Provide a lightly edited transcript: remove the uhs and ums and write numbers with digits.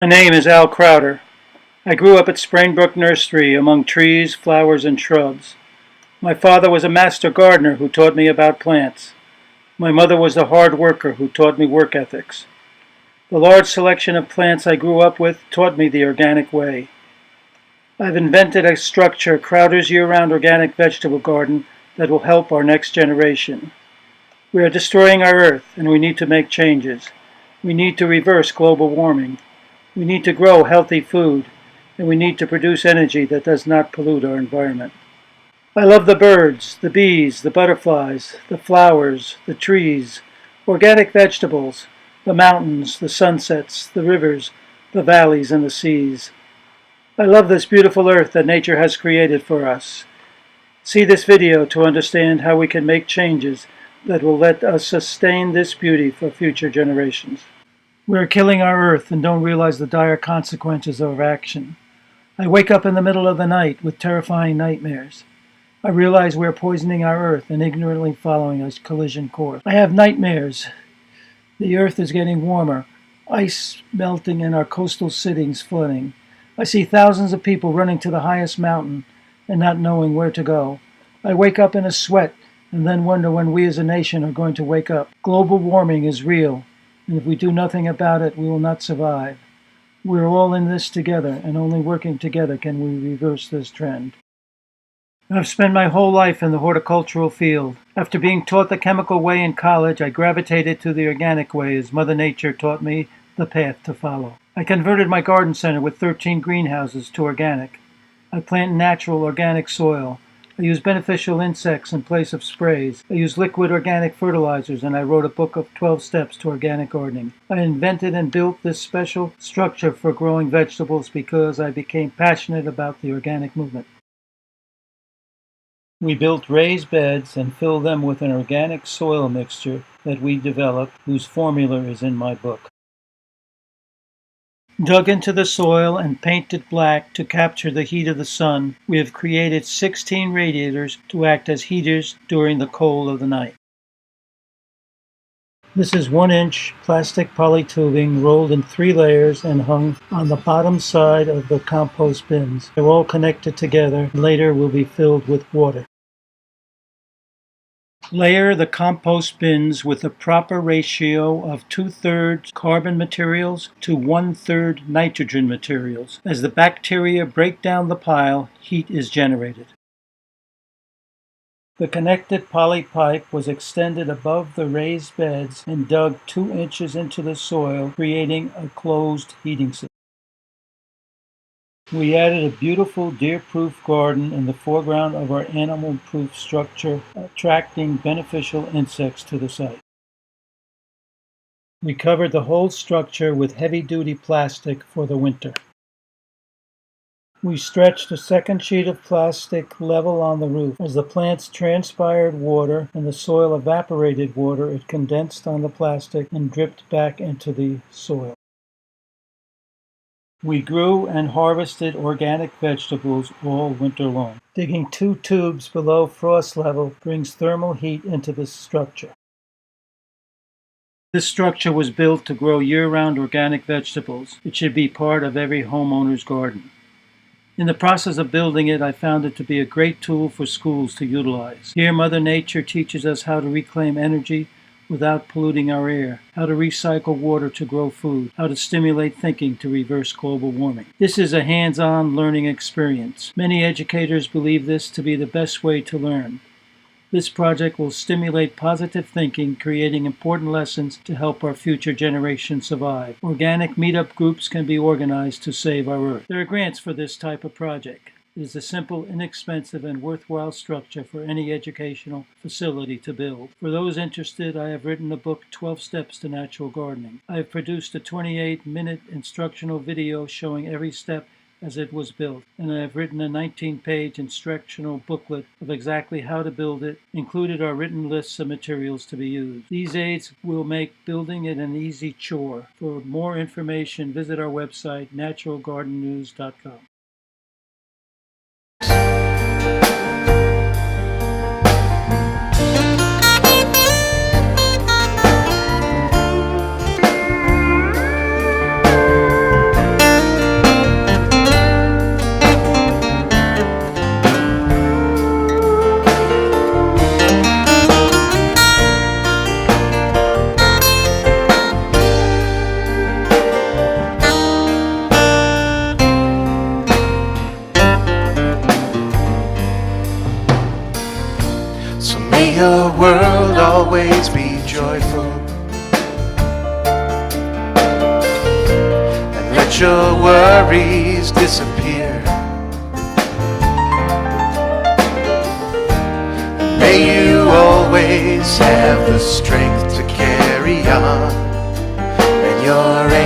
My name is Al Krautter. I grew up at Sprainbrook Nursery among trees, flowers, and shrubs. My father was a master gardener who taught me about plants. My mother was a hard worker who taught me work ethics. The large selection of plants I grew up with taught me the organic way. I've invented a structure, Krautter's year-round organic vegetable garden, that will help our next generation. We are destroying our earth, and we need to make changes. We need to reverse global warming. We need to grow healthy food, and we need to produce energy that does not pollute our environment. I love the birds, the bees, the butterflies, the flowers, the trees, organic vegetables, the mountains, the sunsets, the rivers, the valleys, and the seas. I love this beautiful earth that nature has created for us. See this video to understand how we can make changes that will let us sustain this beauty for future generations. We are killing our earth and don't realize the dire consequences of our action. I wake up in the middle of the night with terrifying nightmares. I realize we are poisoning our earth and ignorantly following a collision course. I have nightmares. The earth is getting warmer, ice melting and our coastal cities flooding. I see thousands of people running to the highest mountain and not knowing where to go. I wake up in a sweat and then wonder when we as a nation are going to wake up. Global warming is real, and if we do nothing about it, we will not survive. We're all in this together, and only working together can we reverse this trend. I've spent my whole life in the horticultural field. After being taught the chemical way in college, I gravitated to the organic way as Mother Nature taught me the path to follow. I converted my garden center with 13 greenhouses to organic. I plant natural organic soil. I use beneficial insects in place of sprays. I use liquid organic fertilizers, and I wrote a book of 12 steps to organic gardening. I invented and built this special structure for growing vegetables because I became passionate about the organic movement. We built raised beds and filled them with an organic soil mixture that we developed, whose formula is in my book. Dug into the soil and painted black to capture the heat of the sun, we have created 16 radiators to act as heaters during the cold of the night. This is 1-inch plastic polytubing rolled in 3 layers and hung on the bottom side of the compost bins. They're all connected together and later will be filled with water. Layer the compost bins with a proper ratio of 2/3 carbon materials to 1/3 nitrogen materials. As the bacteria break down the pile, heat is generated. The connected poly pipe was extended above the raised beds and dug 2 inches into the soil, creating a closed heating system. We added a beautiful deer-proof garden in the foreground of our animal-proof structure, attracting beneficial insects to the site. We covered the whole structure with heavy-duty plastic for the winter. We stretched a second sheet of plastic level on the roof. As the plants transpired water and the soil evaporated water, it condensed on the plastic and dripped back into the soil. We grew and harvested organic vegetables all winter long. Digging 2 tubes below frost level brings thermal heat into the structure. This structure was built to grow year-round organic vegetables. It should be part of every homeowner's garden. In the process of building it, I found it to be a great tool for schools to utilize. Here, Mother Nature teaches us how to reclaim energy without polluting our air, how to recycle water to grow food, how to stimulate thinking to reverse global warming. This is a hands-on learning experience. Many educators believe this to be the best way to learn. This project will stimulate positive thinking, creating important lessons to help our future generations survive. Organic meetup groups can be organized to save our earth. There are grants for this type of project. It is a simple, inexpensive, and worthwhile structure for any educational facility to build. For those interested, I have written a book, 12 Steps to Natural Gardening. I have produced a 28-minute instructional video showing every step as it was built, and I have written a 19-page instructional booklet of exactly how to build it. Included are written lists of materials to be used. These aids will make building it an easy chore. For more information, visit our website, naturalgardennews.com. world always be joyful, and let your worries disappear. And may you always have the strength to carry on, and your